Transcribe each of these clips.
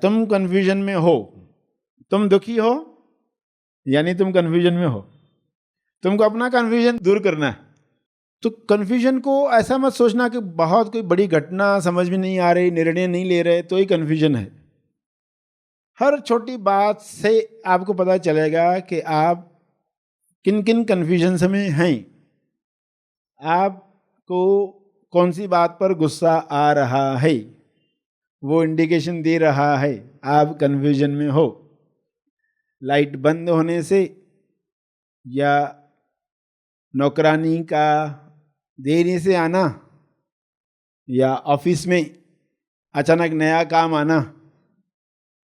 तुम कंफ्यूजन में हो, तुम दुखी हो यानी तुम कंफ्यूजन में हो, तुमको अपना कंफ्यूजन दूर करना है। तो कंफ्यूजन को ऐसा मत सोचना कि बहुत कोई बड़ी घटना समझ में नहीं आ रही, निर्णय नहीं ले रहे तो ही कंफ्यूजन है। हर छोटी बात से आपको पता चलेगा कि आप किन किन कंफ्यूजन्स में हैं, आपको कौन सी बात पर गुस्सा आ रहा है, वो इंडिकेशन दे रहा है आप कंफ्यूजन में हो। लाइट बंद होने से या नौकरानी का देरी से आना या ऑफिस में अचानक नया काम आना,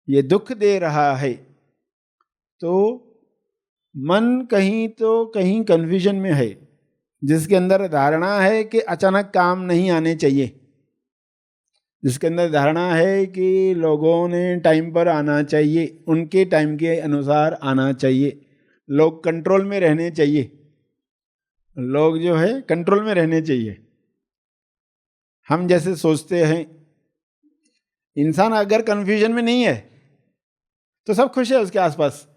ये दुख दे रहा है। तो मन कहीं तो कहीं कंफ्यूजन में है, जिसके अंदर धारणा है कि अचानक काम नहीं आने चाहिए, जिसके अंदर धारणा है कि लोगों ने टाइम पर आना चाहिए, उनके टाइम के अनुसार आना चाहिए, लोग कंट्रोल में रहने चाहिए, लोग जो है कंट्रोल में रहने चाहिए। हम जैसे सोचते हैं, इंसान अगर कंफ्यूजन में नहीं है तो सब खुश है उसके आसपास,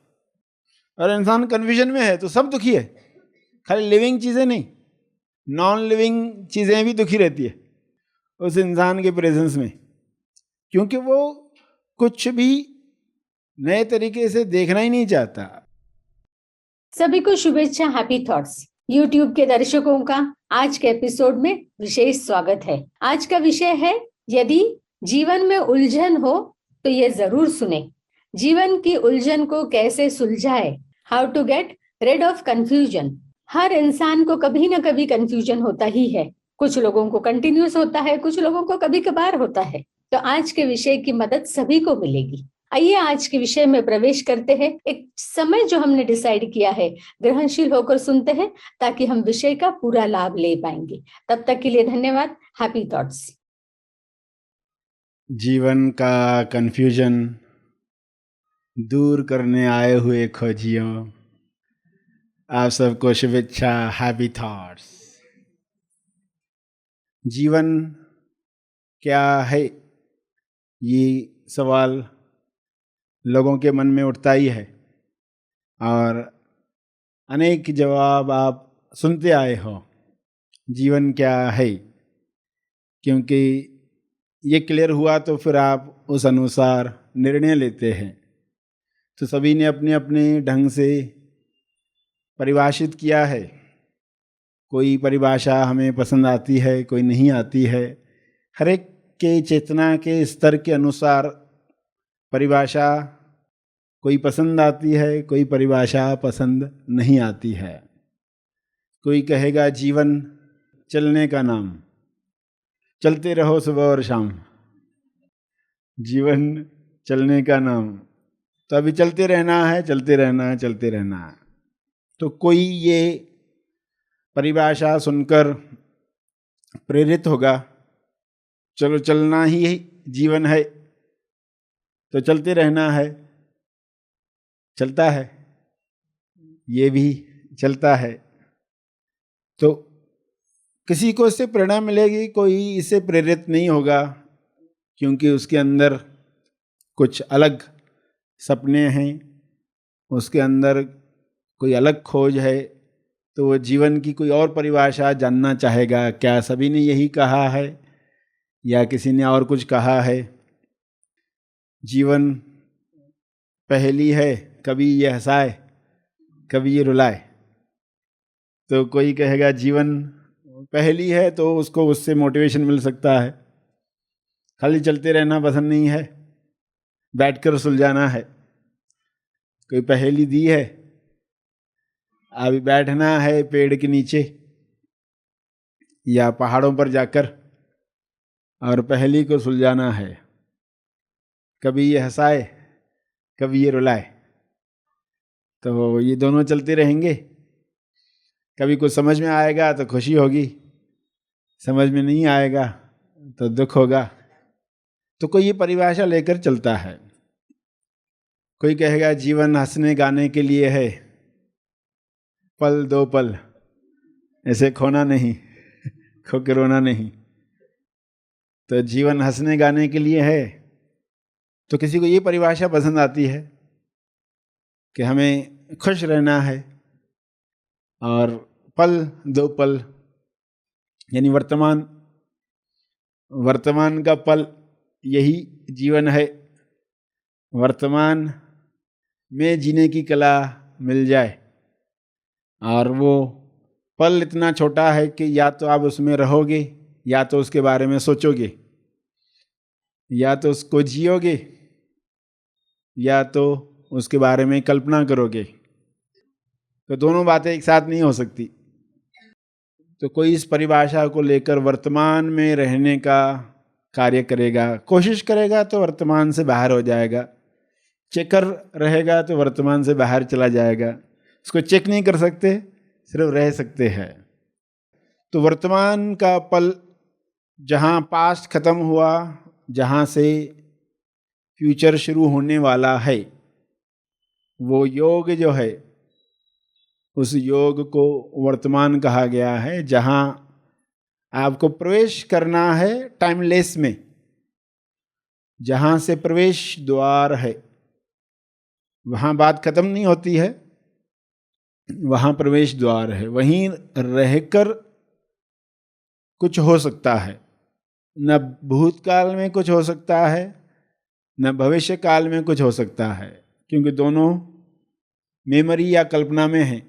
और इंसान कंफ्यूजन में है तो सब दुखी है। खाली लिविंग चीज़ें नहीं, नॉन लिविंग चीज़ें भी दुखी रहती है उस इंसान के प्रेजेंस में, क्योंकि वो कुछ भी नए तरीके से देखना ही नहीं चाहता। सभी को शुभेच्छा। हैप्पी थॉट्स यूट्यूब के दर्शकों का आज के एपिसोड में विशेष स्वागत है। आज का विषय है, यदि जीवन में उलझन हो तो ये जरूर सुने। जीवन की उलझन को कैसे सुलझाए, how to get rid of confusion. हर इंसान को कभी ना कभी कंफ्यूजन होता ही है, कुछ लोगों को कंटिन्यूस होता है, कुछ लोगों को कभी कभार होता है। तो आज के विषय की मदद सभी को मिलेगी। आइए आज के विषय में प्रवेश करते हैं। एक समय जो हमने डिसाइड किया है, ग्रहणशील होकर सुनते हैं ताकि हम विषय का पूरा लाभ ले पाएंगे। तब तक के लिए धन्यवाद। Happy thoughts. जीवन का कंफ्यूजन दूर करने आए हुए खोजियों, आप सबको शुभेच्छा। Happy thoughts. जीवन क्या है, ये सवाल लोगों के मन में उठता ही है, और अनेक जवाब आप सुनते आए हो जीवन क्या है, क्योंकि ये क्लियर हुआ तो फिर आप उस अनुसार निर्णय लेते हैं। तो सभी ने अपने अपने ढंग से परिभाषित किया है। कोई परिभाषा हमें पसंद आती है, कोई नहीं आती है। हर एक के चेतना के स्तर के अनुसार परिभाषा कोई पसंद आती है, कोई परिभाषा पसंद नहीं आती है। कोई कहेगा जीवन चलने का नाम, चलते रहो सुबह और शाम। जीवन चलने का नाम, तो अभी चलते रहना है, चलते रहना है, चलते रहना है। तो कोई ये परिभाषा सुनकर प्रेरित होगा, चलो चलना ही जीवन है, तो चलते रहना है, चलता है, ये भी चलता है। तो किसी को इससे प्रेरणा मिलेगी, कोई इससे प्रेरित नहीं होगा, क्योंकि उसके अंदर कुछ अलग सपने हैं, उसके अंदर कोई अलग खोज है, तो वो जीवन की कोई और परिभाषा जानना चाहेगा। क्या सभी ने यही कहा है या किसी ने और कुछ कहा है? जीवन पहेली है, कभी ये हंसाए, कभी ये रुलाए। तो कोई कहेगा जीवन पहेली है तो उसको उससे मोटिवेशन मिल सकता है। खाली चलते रहना पसंद नहीं है, बैठकर सुलझाना है। कोई पहेली दी है, अभी बैठना है पेड़ के नीचे या पहाड़ों पर जाकर और पहेली को सुलझाना है। कभी ये हंसाए, कभी ये रुलाए, तो ये दोनों चलते रहेंगे। कभी कुछ समझ में आएगा तो खुशी होगी, समझ में नहीं आएगा तो दुख होगा। तो कोई ये परिभाषा लेकर चलता है। कोई कहेगा जीवन हंसने गाने के लिए है, पल दो पल, ऐसे खोना नहीं, खो के रोना नहीं। तो जीवन हंसने गाने के लिए है, तो किसी को ये परिभाषा पसंद आती है कि हमें खुश रहना है और पल दो पल, यानी वर्तमान का पल यही जीवन है। वर्तमान में जीने की कला मिल जाए और वो पल इतना छोटा है कि या तो आप उसमें रहोगे, या तो उसके बारे में सोचोगे, या तो उसको जियोगे, या तो उसके बारे में कल्पना करोगे। तो दोनों बातें एक साथ नहीं हो सकती। तो कोई इस परिभाषा को लेकर वर्तमान में रहने का कार्य करेगा, कोशिश करेगा तो वर्तमान से बाहर हो जाएगा, चेकर रहेगा तो वर्तमान से बाहर चला जाएगा। उसको चेक नहीं कर सकते, सिर्फ रह सकते हैं। तो वर्तमान का पल, जहाँ पास्ट खत्म हुआ, जहाँ से फ्यूचर शुरू होने वाला है, वो योग जो है उस योग को वर्तमान कहा गया है। जहाँ आपको प्रवेश करना है टाइमलेस में, जहाँ से प्रवेश द्वार है, वहाँ बात खत्म नहीं होती है, वहाँ प्रवेश द्वार है। वहीं रहकर कुछ हो सकता है, न भूतकाल में कुछ हो सकता है, न भविष्य काल में कुछ हो सकता है, क्योंकि दोनों मेमोरी या कल्पना में है।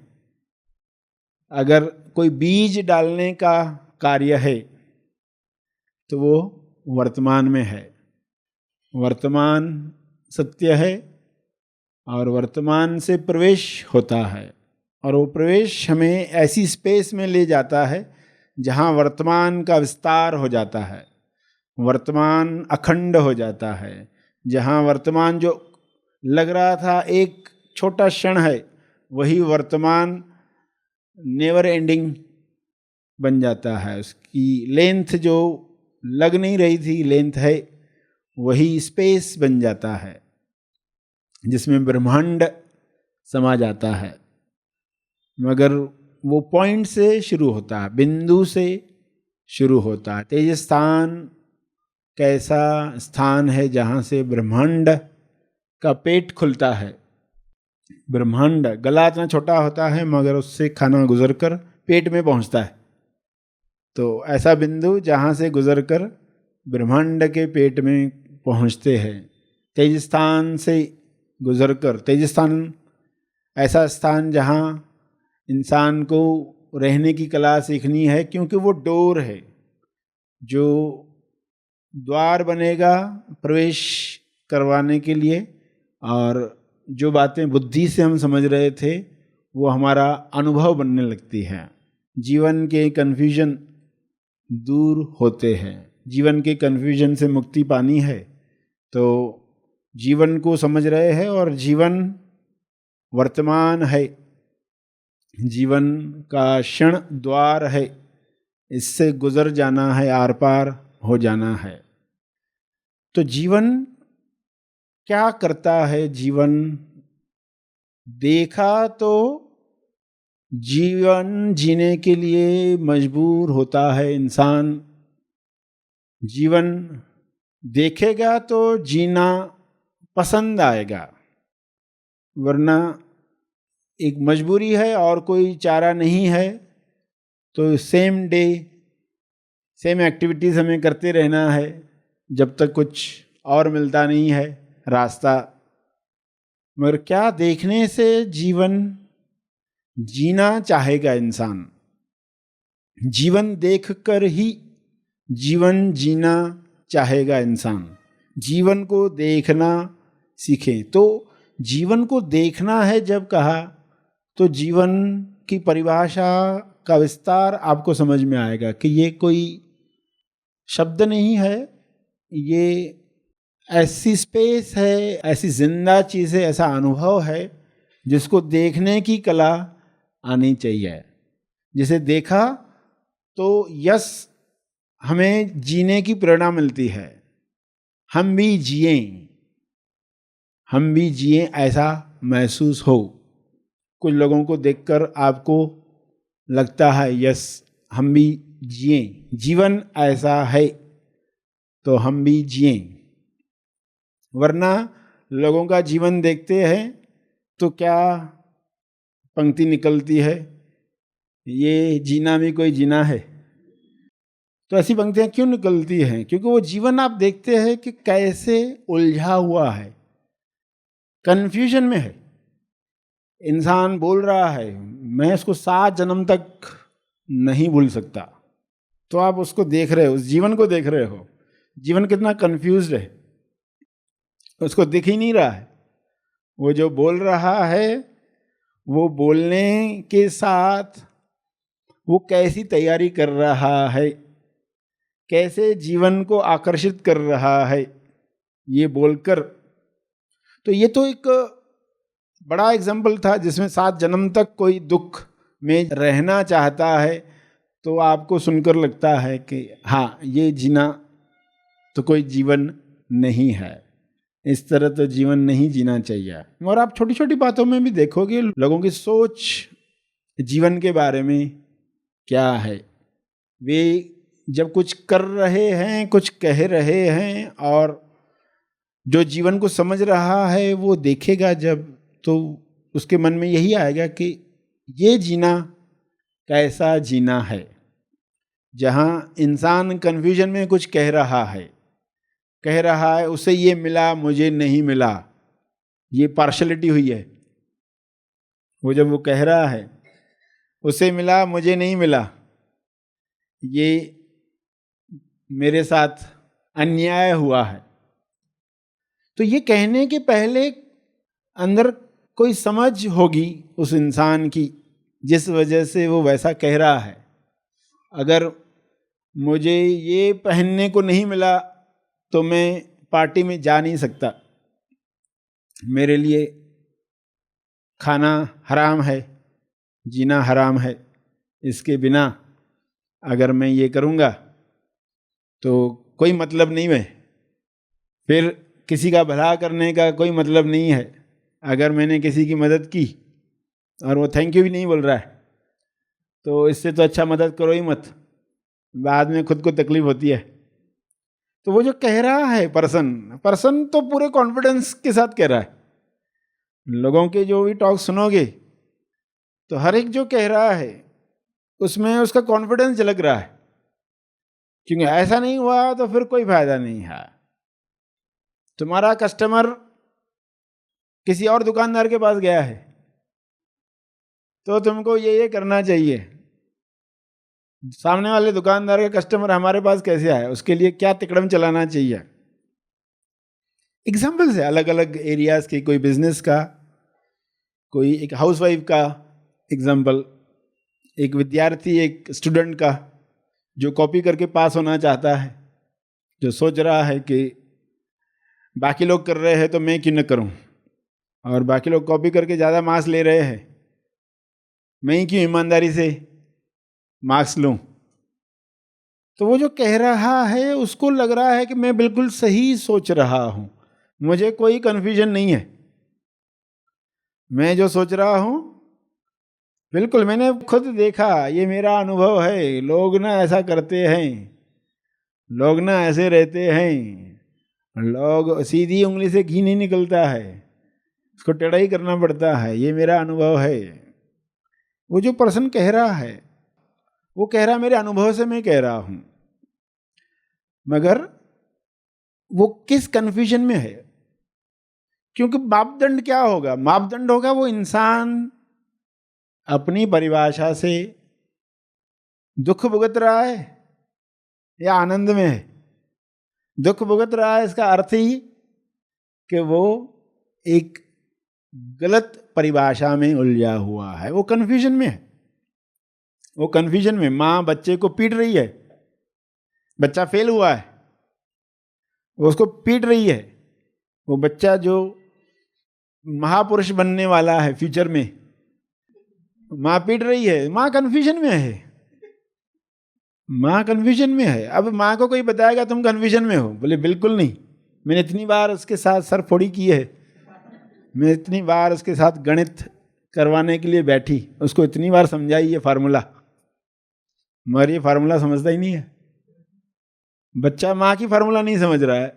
अगर कोई बीज डालने का कार्य है तो वो वर्तमान में है। वर्तमान सत्य है और वर्तमान से प्रवेश होता है, और वो प्रवेश हमें ऐसी स्पेस में ले जाता है जहाँ वर्तमान का विस्तार हो जाता है, वर्तमान अखंड हो जाता है। जहाँ वर्तमान जो लग रहा था एक छोटा क्षण है, वही वर्तमान नेवर एंडिंग बन जाता है। उसकी लेंथ जो लग नहीं रही थी लेंथ है, वही स्पेस बन जाता है जिसमें ब्रह्मांड समा जाता है। मगर वो पॉइंट से शुरू होता है, बिंदु से शुरू होता है। तेज स्थान कैसा स्थान है जहाँ से ब्रह्मांड का पेट खुलता है। ब्रह्मांड गला इतना छोटा होता है मगर उससे खाना गुजरकर पेट में पहुँचता है। तो ऐसा बिंदु जहाँ से गुजरकर ब्रह्मांड के पेट में पहुँचते हैं। तेज स्थान से गुजरकर, तेज स्थान ऐसा स्थान जहाँ इंसान को रहने की कला सीखनी है, क्योंकि वो डोर है जो द्वार बनेगा प्रवेश करवाने के लिए। और जो बातें बुद्धि से हम समझ रहे थे वो हमारा अनुभव बनने लगती है। जीवन के कन्फ्यूजन दूर होते हैं। जीवन के कन्फ्यूजन से मुक्ति पानी है तो जीवन को समझ रहे हैं, और जीवन वर्तमान है, जीवन का क्षण द्वार है, इससे गुजर जाना है, आर पार हो जाना है। तो जीवन क्या करता है? जीवन देखा तो जीवन जीने के लिए मजबूर होता है इंसान। जीवन देखेगा तो जीना पसंद आएगा, वरना एक मजबूरी है और कोई चारा नहीं है तो सेम डे सेम एक्टिविटीज़ हमें करते रहना है जब तक कुछ और मिलता नहीं है रास्ता। मगर क्या देखने से जीवन जीना चाहेगा इंसान? जीवन देखकर ही जीवन जीना चाहेगा इंसान। जीवन को देखना सीखें। तो जीवन को देखना है जब कहा तो जीवन की परिभाषा का विस्तार आपको समझ में आएगा कि ये कोई शब्द नहीं है, ये ऐसी स्पेस है, ऐसी जिंदा चीज़ है, ऐसा अनुभव है जिसको देखने की कला आनी चाहिए। जिसे देखा तो यस हमें जीने की प्रेरणा मिलती है, हम भी जिएं, हम भी जिएं ऐसा महसूस हो। कुछ लोगों को देखकर आपको लगता है यस हम भी जिएं, जीवन ऐसा है तो हम भी जिएं। वरना लोगों का जीवन देखते हैं तो क्या पंक्ति निकलती है, ये जीना भी कोई जीना है। तो ऐसी पंक्तियां क्यों निकलती हैं? क्योंकि वो जीवन आप देखते हैं कि कैसे उलझा हुआ है, कंफ्यूजन में है। इंसान बोल रहा है मैं इसको 7 जन्म तक नहीं भूल सकता, तो आप उसको देख रहे हो, उस जीवन को देख रहे हो, जीवन कितना कंफ्यूज्ड है, उसको दिख ही नहीं रहा है। वो जो बोल रहा है वो बोलने के साथ वो कैसी तैयारी कर रहा है, कैसे जीवन को आकर्षित कर रहा है ये बोलकर। तो ये तो एक बड़ा एग्जाम्पल था जिसमें 7 जन्म तक कोई दुख में रहना चाहता है, तो आपको सुनकर लगता है कि हाँ ये जीना तो कोई जीवन नहीं है, इस तरह तो जीवन नहीं जीना चाहिए। और आप छोटी छोटी बातों में भी देखोगे लोगों की सोच जीवन के बारे में क्या है। वे जब कुछ कर रहे हैं, कुछ कह रहे हैं, और जो जीवन को समझ रहा है वो देखेगा जब, तो उसके मन में यही आएगा कि ये जीना कैसा जीना है। जहाँ इंसान कन्फ्यूजन में कुछ कह रहा है उसे ये मिला मुझे नहीं मिला, ये पार्शलिटी हुई है। वो जब वो कह रहा है उसे मिला मुझे नहीं मिला, ये मेरे साथ अन्याय हुआ है। तो ये कहने के पहले अंदर कोई समझ होगी उस इंसान की जिस वजह से वो वैसा कह रहा है। अगर मुझे ये पहनने को नहीं मिला तो मैं पार्टी में जा नहीं सकता, मेरे लिए खाना हराम है, जीना हराम है, इसके बिना अगर मैं ये करूँगा तो कोई मतलब नहीं है, फिर किसी का भला करने का कोई मतलब नहीं है। अगर मैंने किसी की मदद की और वो थैंक यू भी नहीं बोल रहा है तो इससे तो अच्छा मदद करो ही मत, बाद में खुद को तकलीफ होती है। तो वो जो कह रहा है पर्सन तो पूरे कॉन्फिडेंस के साथ कह रहा है। लोगों के जो भी टॉक सुनोगे तो हर एक जो कह रहा है उसमें उसका कॉन्फिडेंस झलक रहा है, क्योंकि ऐसा नहीं हुआ तो फिर कोई फायदा नहीं है। तुम्हारा कस्टमर किसी और दुकानदार के पास गया है तो तुमको ये करना चाहिए। सामने वाले दुकानदार का कस्टमर हमारे पास कैसे आया, उसके लिए क्या तिकड़म चलाना चाहिए। एग्जाम्पल्स है अलग अलग एरियाज के, कोई बिजनेस का, कोई एक हाउसवाइफ का एग्जाम्पल, एक विद्यार्थी, एक स्टूडेंट का जो कॉपी करके पास होना चाहता है, जो सोच रहा है कि बाकी लोग कर रहे हैं तो मैं क्यों न करूं, और बाकी लोग कॉपी करके ज़्यादा मार्क्स ले रहे हैं, मैं ही क्यों ईमानदारी से मार्क्स लूं। तो वो जो कह रहा है उसको लग रहा है कि मैं बिल्कुल सही सोच रहा हूं, मुझे कोई कन्फ्यूजन नहीं है, मैं जो सोच रहा हूं बिल्कुल मैंने खुद देखा, ये मेरा अनुभव है। लोग ना ऐसा करते हैं, लोग ना ऐसे रहते हैं, लोग सीधी उंगली से घी नहीं निकलता है, उसको टेढ़ा ही करना पड़ता है, ये मेरा अनुभव है। वो जो पर्सन कह रहा है वो कह रहा है मेरे अनुभव से मैं कह रहा हूं, मगर वो किस कन्फ्यूजन में है। क्योंकि मापदंड क्या होगा, मापदंड होगा वो इंसान अपनी परिभाषा से दुख भुगत रहा है या आनंद में है। दुख भुगत रहा है इसका अर्थ ही कि वो एक गलत परिभाषा में उलझा हुआ है, वो कन्फ्यूजन में है। वो कन्फ्यूजन में माँ बच्चे को पीट रही है, बच्चा फेल हुआ है, वो उसको पीट रही है। वो बच्चा जो महापुरुष बनने वाला है फ्यूचर में, माँ पीट रही है, माँ कन्फ्यूजन में है, माँ कन्फ्यूजन में है। अब माँ को कोई बताएगा तुम कन्फ्यूजन में हो, बोले बिल्कुल नहीं, मैंने इतनी बार उसके साथ सरफोड़ी की है, मैं इतनी बार उसके साथ गणित करवाने के लिए बैठी, उसको इतनी बार समझाई ये फार्मूला, मगर ये फार्मूला समझता ही नहीं है। बच्चा माँ की फार्मूला नहीं समझ रहा है,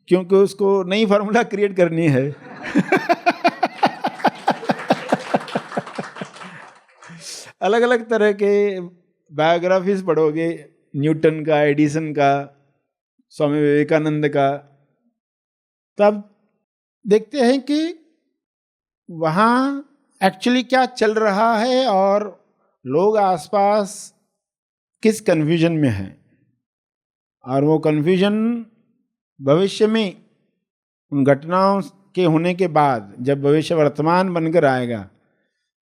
क्योंकि उसको नई फार्मूला क्रिएट करनी है। अलग अलग तरह के बायोग्राफीज पढ़ोगे, न्यूटन का, एडिसन का, स्वामी विवेकानंद का, तब देखते हैं कि वहाँ एक्चुअली क्या चल रहा है और लोग आसपास किस कन्फ्यूजन में हैं। और वो कन्फ्यूजन भविष्य में उन घटनाओं के होने के बाद जब भविष्य वर्तमान बनकर आएगा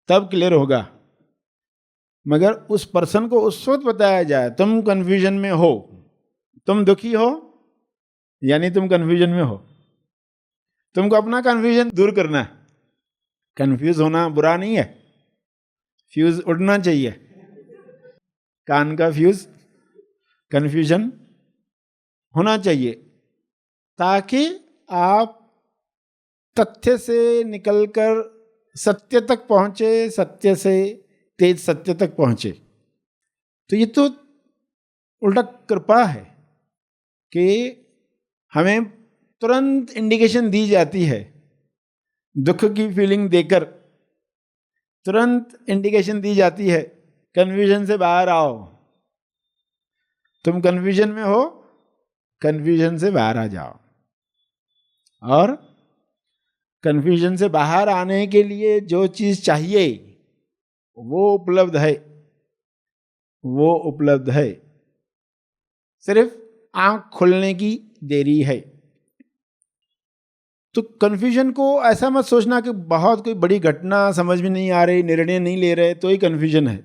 तब क्लियर होगा। मगर उस पर्सन को उस वक्त बताया जाए तुम कन्फ्यूजन में हो, तुम दुखी हो, यानी तुम कन्फ्यूजन में हो, तुमको अपना कन्फ्यूजन दूर करना है। कन्फ्यूज होना बुरा नहीं है, फ्यूज उड़ना चाहिए, कान का फ्यूज, कन्फ्यूजन होना चाहिए, ताकि आप तथ्य से निकलकर सत्य तक पहुंचे, सत्य से तेज सत्य तक पहुंचे। तो ये तो उल्टा कृपा है कि हमें तुरंत इंडिकेशन दी जाती है, दुख की फीलिंग देकर तुरंत इंडिकेशन दी जाती है, कन्फ्यूजन से बाहर आओ, तुम कन्फ्यूजन में हो, कन्फ्यूजन से बाहर आ जाओ। और कन्फ्यूजन से बाहर आने के लिए जो चीज चाहिए वो उपलब्ध है, वो उपलब्ध है, सिर्फ आंख खुलने की देरी है। तो कन्फ्यूजन को ऐसा मत सोचना कि बहुत कोई बड़ी घटना समझ में नहीं आ रही, निर्णय नहीं ले रहे तो ही कन्फ्यूजन है।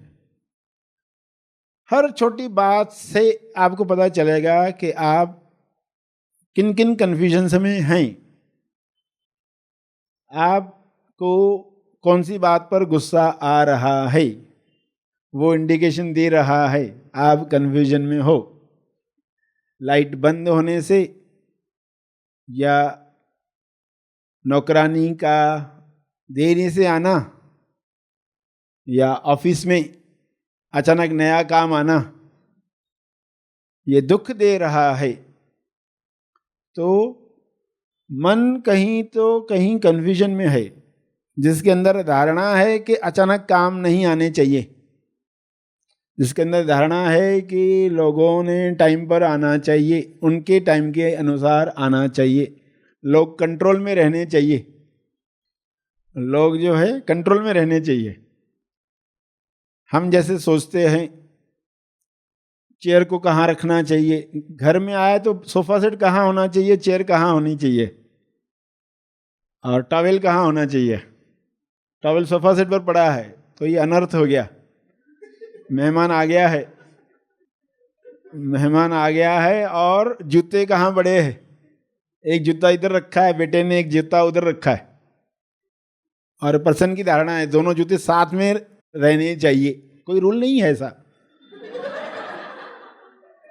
हर छोटी बात से आपको पता चलेगा कि आप किन किन कन्फ्यूजन में हैं, आपको कौन सी बात पर गुस्सा आ रहा है, वो इंडिकेशन दे रहा है आप कन्फ्यूजन में हो। लाइट बंद होने से या नौकरानी का देरी से आना या ऑफिस में अचानक नया काम आना, ये दुख दे रहा है, तो मन कहीं तो कहीं कन्फ्यूजन में है, जिसके अंदर धारणा है कि अचानक काम नहीं आने चाहिए, जिसके अंदर धारणा है कि लोगों ने टाइम पर आना चाहिए, उनके टाइम के अनुसार आना चाहिए, लोग कंट्रोल में रहने चाहिए, लोग जो है कंट्रोल में रहने चाहिए। हम जैसे सोचते हैं चेयर को कहाँ रखना चाहिए, घर में आए तो सोफा सेट कहाँ होना चाहिए, चेयर कहाँ होनी चाहिए, और टॉवेल कहाँ होना चाहिए। टॉवेल सोफा सेट पर पड़ा है तो ये अनर्थ हो गया। मेहमान आ गया है, मेहमान आ गया है और जूते कहाँ पड़े हैं, एक जूता इधर रखा है बेटे ने, एक जूता उधर रखा है, और पर्सन की धारणा है दोनों जूते साथ में रहने चाहिए। कोई रूल नहीं है ऐसा,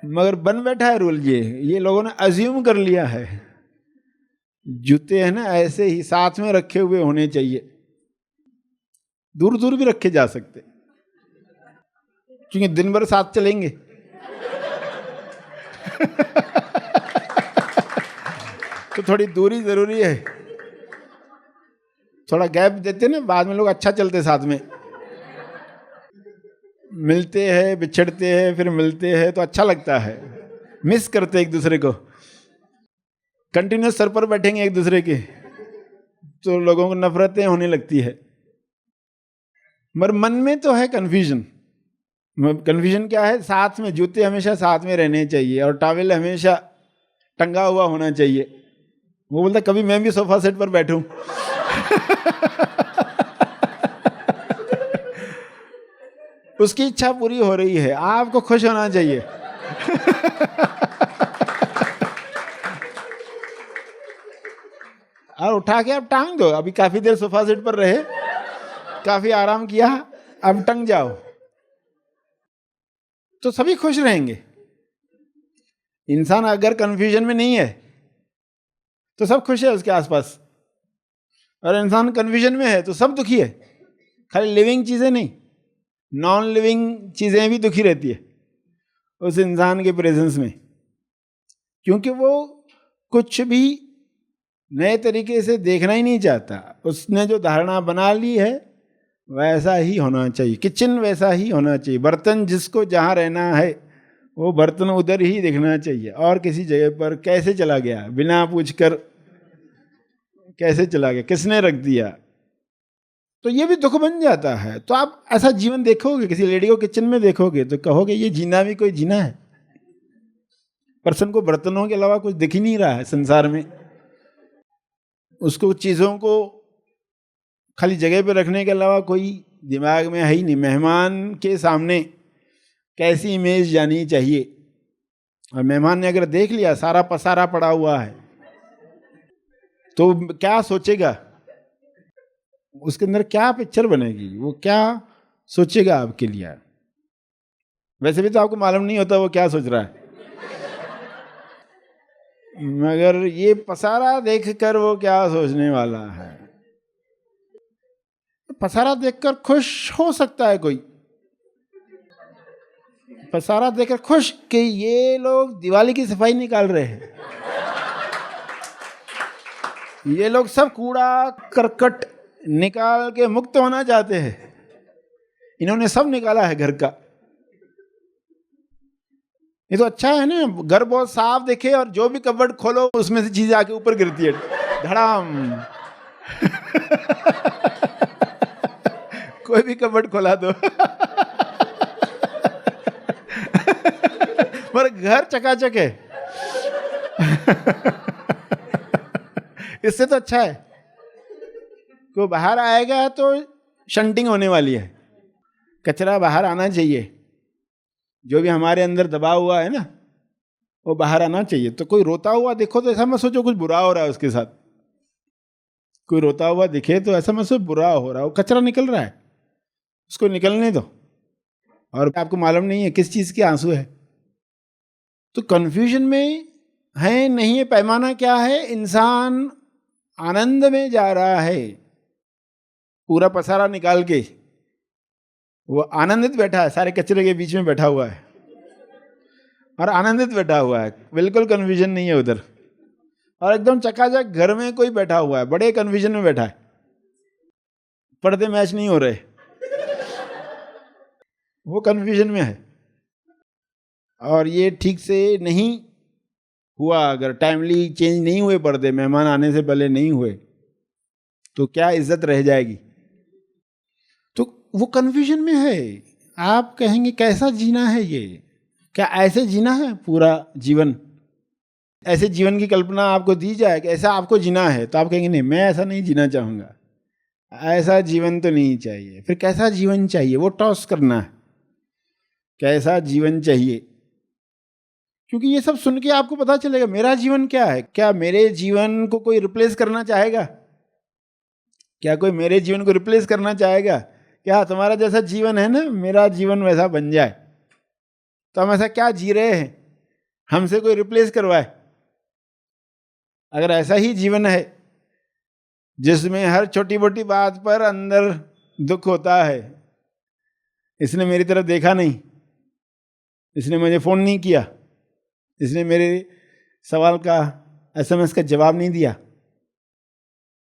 मगर बन बैठा है रूल। ये लोगों ने अज्यूम कर लिया है, जूते है ना ऐसे ही साथ में रखे हुए होने चाहिए, दूर दूर भी रखे जा सकते क्योंकि दिन भर साथ चलेंगे। तो थोड़ी दूरी जरूरी है, थोड़ा गैप देते ना, बाद में लोग अच्छा चलते साथ में, मिलते हैं बिछड़ते हैं फिर मिलते हैं तो अच्छा लगता है, मिस करते एक दूसरे को। कंटिन्यूस सर पर बैठेंगे एक दूसरे के तो लोगों को नफरतें होने लगती है। मगर मन में तो है कन्फ्यूजन। कन्फ्यूजन क्या है, साथ में जूते हमेशा साथ में रहने चाहिए और टॉवेल हमेशा टंगा हुआ होना चाहिए। वो बोलता कभी मैं भी सोफा सेट पर बैठूं। उसकी इच्छा पूरी हो रही है, आपको खुश होना चाहिए। और उठा के आप टांग दो, अभी काफी देर सोफा सेट पर रहे, काफी आराम किया, अब टंग जाओ तो सभी खुश रहेंगे। इंसान अगर कंफ्यूजन में नहीं है तो सब खुश है उसके आसपास, और इंसान कंफ्यूजन में है तो सब दुखी है। खाली लिविंग चीजें नहीं, नॉन लिविंग चीजें भी दुखी रहती है उस इंसान के प्रेजेंस में, क्योंकि वो कुछ भी नए तरीके से देखना ही नहीं चाहता। उसने जो धारणा बना ली है वैसा ही होना चाहिए, किचन वैसा ही होना चाहिए, बर्तन जिसको जहाँ रहना है वो बर्तन उधर ही दिखना चाहिए, और किसी जगह पर कैसे चला गया बिना पूछकर कैसे चला गया, किसने रख दिया, तो ये भी दुख बन जाता है। तो आप ऐसा जीवन देखोगे, किसी लेडी को किचन में देखोगे तो कहोगे ये जीना भी कोई जीना है। पर्सन को बर्तनों के अलावा कुछ दिख ही नहीं रहा है संसार में, उसको चीज़ों को खाली जगह पे रखने के अलावा कोई दिमाग में है ही नहीं। मेहमान के सामने कैसी इमेज जानी चाहिए, और मेहमान ने अगर देख लिया सारा पसारा पड़ा हुआ है तो क्या सोचेगा, उसके अंदर क्या पिक्चर बनेगी, वो क्या सोचेगा आपके लिए। वैसे भी तो आपको मालूम नहीं होता वो क्या सोच रहा है, मगर ये पसारा देखकर वो क्या सोचने वाला है। पसारा देखकर खुश हो सकता है कोई, पसारा देखकर खुश कि ये लोग दिवाली की सफाई निकाल रहे हैं, ये लोग सब कूड़ा करकट निकाल के मुक्त होना चाहते हैं, इन्होंने सब निकाला है घर का। ये तो अच्छा है ना, घर बहुत साफ दिखे और जो भी कबर्ड खोलो उसमें से चीजें आके ऊपर गिरती है धड़ाम। कोई भी कबर्ड खोला दो पर घर चकाचक है। इससे तो अच्छा है, कोई बाहर आएगा तो शंटिंग होने वाली है, कचरा बाहर आना चाहिए, जो भी हमारे अंदर दबा हुआ है ना वो बाहर आना चाहिए। तो कोई रोता हुआ देखो तो ऐसा मत सोचो कुछ बुरा हो रहा है उसके साथ, कोई रोता हुआ दिखे तो ऐसा मत सोचो बुरा हो रहा है, वो कचरा निकल रहा है, उसको निकलने दो। और आपको मालूम नहीं है किस चीज के आंसू है, तो कंफ्यूजन में है नहीं है। पैमाना क्या है, इंसान आनंद में जा रहा है, पूरा पसारा निकाल के वो आनंदित बैठा है, सारे कचरे के बीच में बैठा हुआ है और आनंदित बैठा हुआ है, बिल्कुल कन्फ्यूजन नहीं है उधर। और एकदम चकाचक घर में कोई बैठा हुआ है, बड़े कन्फ्यूजन में बैठा है, पर्दे मैच नहीं हो रहे, वो कन्फ्यूजन में है। और ये ठीक से नहीं हुआ, अगर टाइमली चेंज नहीं हुए पर्दे, मेहमान आने से पहले नहीं हुए, तो क्या इज्जत रह जाएगी। तो वो कन्फ्यूजन में है। आप कहेंगे कैसा जीना है ये, क्या ऐसे जीना है पूरा जीवन, ऐसे जीवन की कल्पना आपको दी जाए कि ऐसा आपको जीना है, तो आप कहेंगे नहीं मैं ऐसा नहीं जीना चाहूँगा, ऐसा जीवन तो नहीं चाहिए। फिर कैसा जीवन चाहिए, वो टॉस करना है, कैसा जीवन चाहिए। क्योंकि ये सब सुन के आपको पता चलेगा मेरा जीवन क्या है। क्या मेरे जीवन को कोई रिप्लेस करना चाहेगा, क्या कोई मेरे जीवन को रिप्लेस करना चाहेगा। क्या तुम्हारा जैसा जीवन है ना, मेरा जीवन वैसा बन जाए, तो हम ऐसा क्या जी रहे हैं, हमसे कोई रिप्लेस करवाए। अगर ऐसा ही जीवन है जिसमें हर छोटी मोटी बात पर अंदर दुख होता है, इसने मेरी तरफ देखा नहीं, इसने मुझे फोन नहीं किया, इसने मेरे सवाल का SMS का जवाब नहीं दिया,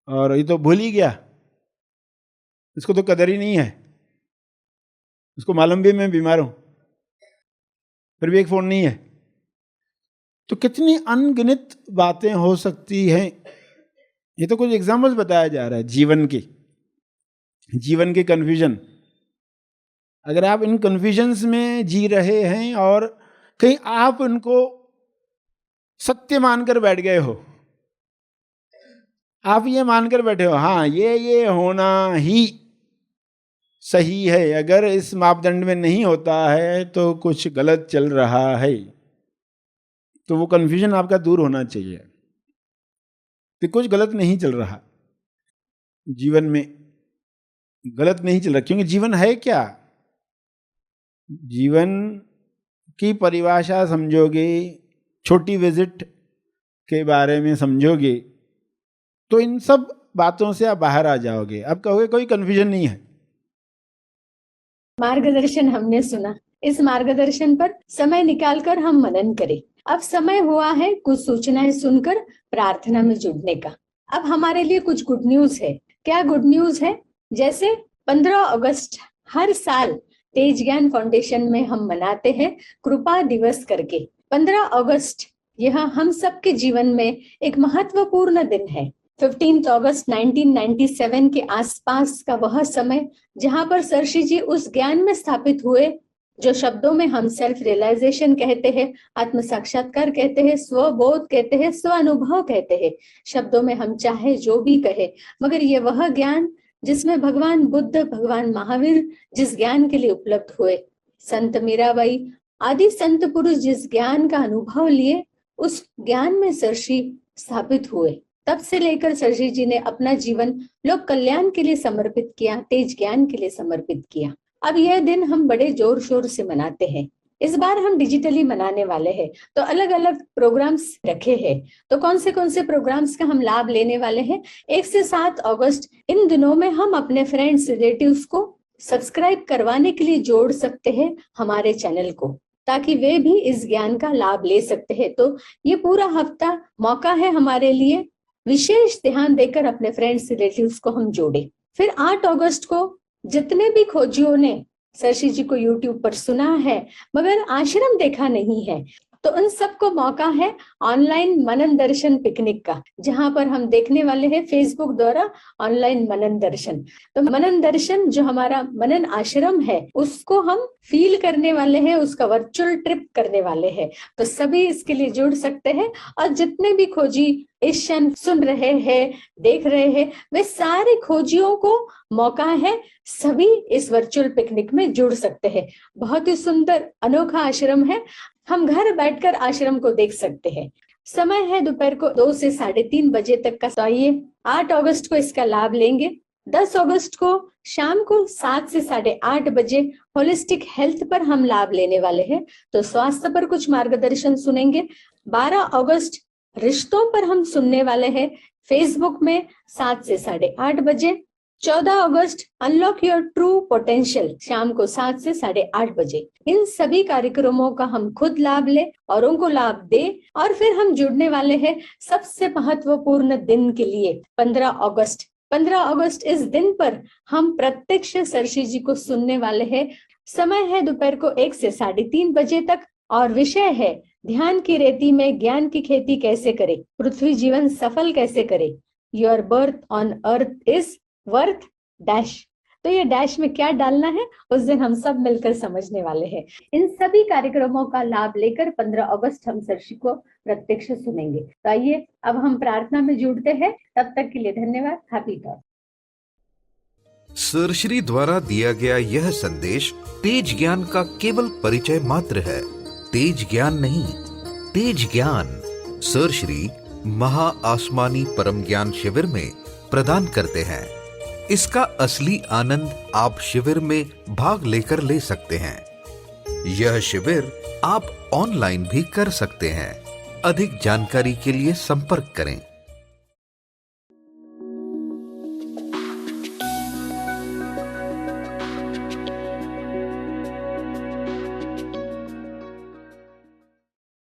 और ये तो भूल ही गया, इसको तो कदर ही नहीं है, उसको मालूम भी मैं बीमार हूं फिर भी एक फोन नहीं है। तो कितनी अनगिनत बातें हो सकती हैं। ये तो कुछ एग्जाम्पल्स बताया जा रहा है जीवन के कन्फ्यूजन। अगर आप इन कन्फ्यूजन्स में जी रहे हैं और कहीं आप उनको सत्य मानकर बैठ गए हो, आप ये मानकर बैठे हो हाँ ये होना ही सही है, अगर इस मापदंड में नहीं होता है तो कुछ गलत चल रहा है, तो वो कन्फ्यूजन आपका दूर होना चाहिए कि कुछ गलत नहीं चल रहा जीवन में, गलत नहीं चल रहा। क्योंकि जीवन है क्या, जीवन की परिभाषा समझोगे, छोटी विजिट के बारे में समझोगे, तो इन सब बातों से आप बाहर आ जाओगे। अब कहोगे कोई कन्फ्यूजन नहीं है। मार्गदर्शन हमने सुना, इस मार्गदर्शन पर समय निकालकर हम मनन करें। अब समय हुआ है कुछ सूचनाएं सुनकर प्रार्थना में जुड़ने का। अब हमारे लिए कुछ गुड न्यूज है। क्या गुड न्यूज है? जैसे 15 अगस्त हर साल तेज ज्ञान फाउंडेशन में हम मनाते हैं कृपा दिवस करके। 15 अगस्त यह हम सबके जीवन में एक महत्वपूर्ण दिन है। 15 अगस्त 1997 के आसपास का वह समय जहां पर सरशी जी उस ज्ञान में स्थापित हुए जो शब्दों में हम सेल्फ रियलाइजेशन कहते हैं, आत्म साक्षात्कार कहते हैं, स्वबोध कहते हैं, स्व अनुभव कहते हैं। शब्दों में हम चाहे जो भी कहे, मगर ये वह ज्ञान जिसमें भगवान बुद्ध, भगवान महावीर जिस ज्ञान के लिए उपलब्ध हुए, संत मीराबाई आदि संत पुरुष जिस ज्ञान का अनुभव लिए, उस ज्ञान में सरशी स्थापित हुए। तब से लेकर सरशी जी ने अपना जीवन लोक कल्याण के लिए समर्पित किया, तेज ज्ञान के लिए समर्पित किया। अब यह दिन हम बड़े जोर शोर से मनाते हैं। इस बार हम डिजिटली मनाने वाले हैं, तो अलग अलग प्रोग्राम्स रखे हैं। तो कौन से प्रोग्राम्स का हम लाभ लेने वाले हैं? 1 से 7 अगस्त इन दिनों में हम अपने फ्रेंड्स, रिलेटिव्स को सब्सक्राइब करवाने के लिए जोड़ सकते हैं हमारे चैनल को, ताकि वे भी इस ज्ञान का लाभ ले सकते हैं। तो ये पूरा हफ्ता मौका है हमारे लिए, विशेष ध्यान देकर अपने फ्रेंड्स, रिलेटिव्स को हम जोड़े। फिर 8 अगस्त को जितने भी खोजियों ने सरशी जी को YouTube पर सुना है मगर आश्रम देखा नहीं है, तो उन सबको मौका है ऑनलाइन मनन दर्शन पिकनिक का, जहां पर हम देखने वाले हैं फेसबुक द्वारा ऑनलाइन मनन दर्शन। तो मनन दर्शन जो हमारा मनन आश्रम है उसको हम फील करने वाले हैं, उसका वर्चुअल ट्रिप करने वाले हैं। तो सभी इसके लिए जुड़ सकते हैं, और जितने भी खोजी इस क्षण सुन रहे हैं, देख रहे हैं, वे सारे खोजियों को मौका है, सभी इस वर्चुअल पिकनिक में जुड़ सकते हैं। बहुत ही सुंदर अनोखा आश्रम है, हम घर बैठकर आश्रम को देख सकते हैं। समय है दोपहर को 2 से 3:30 बजे तक का। तो आइए 8 अगस्त को इसका लाभ लेंगे। 10 अगस्त को शाम को 7 से 8:30 बजे होलिस्टिक हेल्थ पर हम लाभ लेने वाले हैं, तो स्वास्थ्य पर कुछ मार्गदर्शन सुनेंगे। 12 अगस्त रिश्तों पर हम सुनने वाले हैं फेसबुक में 7 से 8:30 बजे। 14 अगस्त अनलॉक योर ट्रू पोटेंशियल शाम को 7 से 8:30 बजे। इन सभी कार्यक्रमों का हम खुद लाभ ले, औरों को लाभ दे, और फिर हम जुड़ने वाले हैं सबसे महत्वपूर्ण दिन के लिए 15 अगस्त। 15 अगस्त इस दिन पर हम प्रत्यक्ष सरशी जी को सुनने वाले हैं। समय है दोपहर को 1 से 3:30 बजे तक, और विषय है ध्यान की रेती में ज्ञान की खेती कैसे करे, पृथ्वी जीवन सफल कैसे करे, your birth on earth is worth dash. तो ये डैश में क्या डालना है उस दिन हम सब मिलकर समझने वाले हैं। इन सभी कार्यक्रमों का लाभ लेकर 15 अगस्त हम सरशी को प्रत्यक्ष सुनेंगे। तो आइए अब हम प्रार्थना में जुड़ते हैं। तब तक के लिए धन्यवाद। Happy talk. सरश्री द्वारा दिया गया यह संदेश तेज ज्ञान का केवल परिचय मात्र है, तेज ज्ञान नहीं। तेज ज्ञान सरश्री महा आसमानी परम ज्ञान शिविर में प्रदान करते हैं। इसका असली आनंद आप शिविर में भाग लेकर ले सकते हैं। यह शिविर आप ऑनलाइन भी कर सकते हैं। अधिक जानकारी के लिए संपर्क करें।